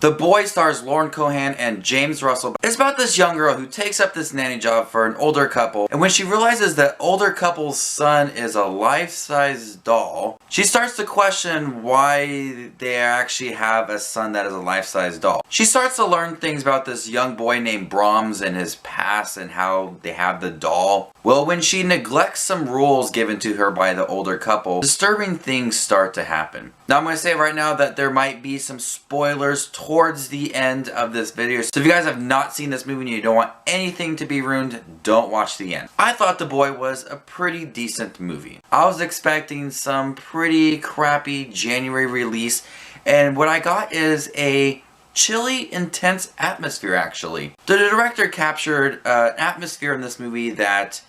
The Boy stars Lauren Cohan and James Russell. It's about this young girl who takes up this nanny job for an older couple, and when she realizes that older couple's son is a life-size doll, she starts to question why they actually have a son that is a life-size doll. She starts to learn things about this young boy named Brahms and his past and how they have the doll. Well, when she neglects some rules given to her by the older couple, disturbing things start to happen. Now I'm going to say right now that there might be some spoilers towards the end of this video. So if you guys have not seen this movie and you don't want anything to be ruined, don't watch the end. I thought The Boy was a pretty decent movie. I was expecting some pretty crappy January release, and what I got is a chilly, intense atmosphere actually. The director captured an atmosphere in this movie that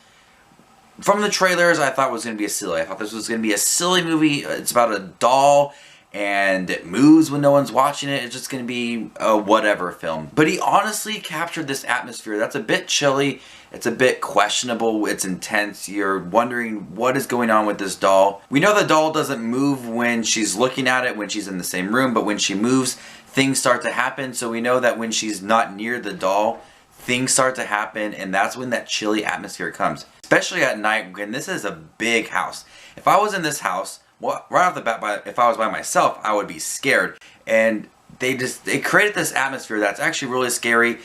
from the trailers I thought was going to be silly. I thought this was going to be a silly movie. It's about a doll and it moves when no one's watching it. It's just going to be a whatever film. But he honestly captured this atmosphere that's a bit chilly. It's a bit questionable. It's intense. You're wondering what is going on with this doll. We know the doll doesn't move when she's looking at it, when she's in the same room, but when she moves, things start to happen. So we know that when she's not near the doll, things start to happen, and that's when that chilly atmosphere comes. Especially at night, when this is a big house. If I was in this house, well, right off the bat, if I was by myself, I would be scared. And they created this atmosphere that's actually really scary,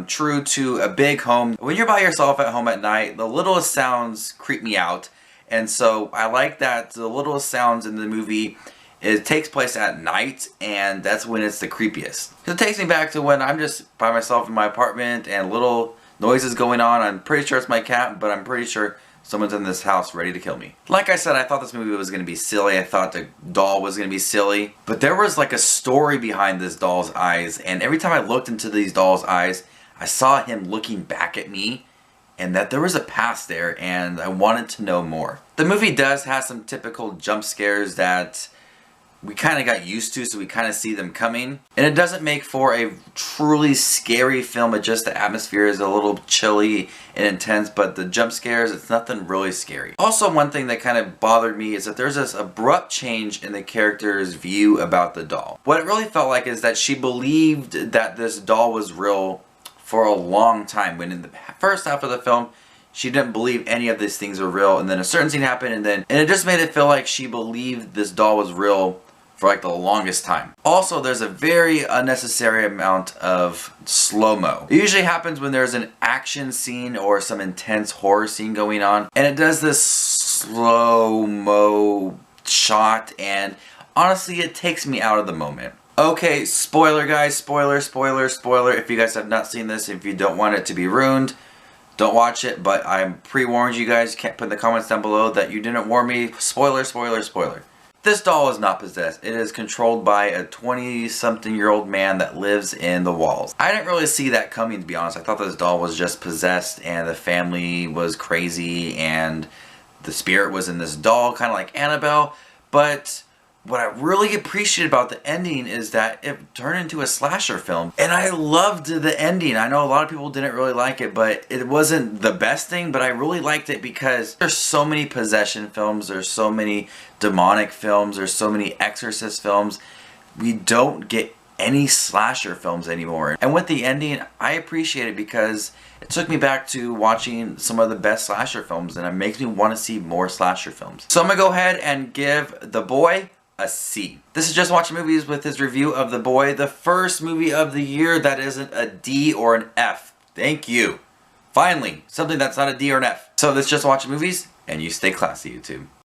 true to a big home. When you're by yourself at home at night, the littlest sounds creep me out. And so I like that the littlest sounds in the movie, it takes place at night, and that's when it's the creepiest. It takes me back to when I'm just by myself in my apartment and little noises going on. I'm pretty sure it's my cat, but I'm pretty sure someone's in this house ready to kill me. Like I said, I thought this movie was going to be silly. I thought the doll was going to be silly. But there was like a story behind this doll's eyes, and every time I looked into these doll's eyes, I saw him looking back at me, and that there was a past there, and I wanted to know more. The movie does have some typical jump scares that we kind of got used to, so we kind of see them coming. And it doesn't make for a truly scary film, but just the atmosphere is a little chilly and intense, but the jump scares, it's nothing really scary. Also, one thing that kind of bothered me is that there's this abrupt change in the character's view about the doll. What it really felt like is that she believed that this doll was real for a long time, when in the first half of the film, she didn't believe any of these things were real, and then a certain scene happened, and it just made it feel like she believed this doll was real for like the longest time. Also, there's a very unnecessary amount of slow-mo. It usually happens when there's an action scene or some intense horror scene going on, and it does this slow-mo shot, and honestly, it takes me out of the moment. Okay, spoiler guys, spoiler. If you guys have not seen this, if you don't want it to be ruined, don't watch it, but I'm pre-warned you guys. Can't put in the comments down below that you didn't warn me. Spoiler. This doll is not possessed. It is controlled by a 20-something-year-old man that lives in the walls. I didn't really see that coming, to be honest. I thought this doll was just possessed and the family was crazy and the spirit was in this doll, kind of like Annabelle. But what I really appreciate about the ending is that it turned into a slasher film. And I loved the ending. I know a lot of people didn't really like it, but it wasn't the best thing, but I really liked it because there's so many possession films, there's so many demonic films, there's so many exorcist films. We don't get any slasher films anymore. And with the ending, I appreciate it because it took me back to watching some of the best slasher films, and it makes me want to see more slasher films. So I'm gonna go ahead and give The Boy a C. This is Just Watching Movies with his review of The Boy, the first movie of the year that isn't a D or an F. Thank you. Finally, something that's not a D or an F. So this is Just Watching Movies, and you stay classy, YouTube.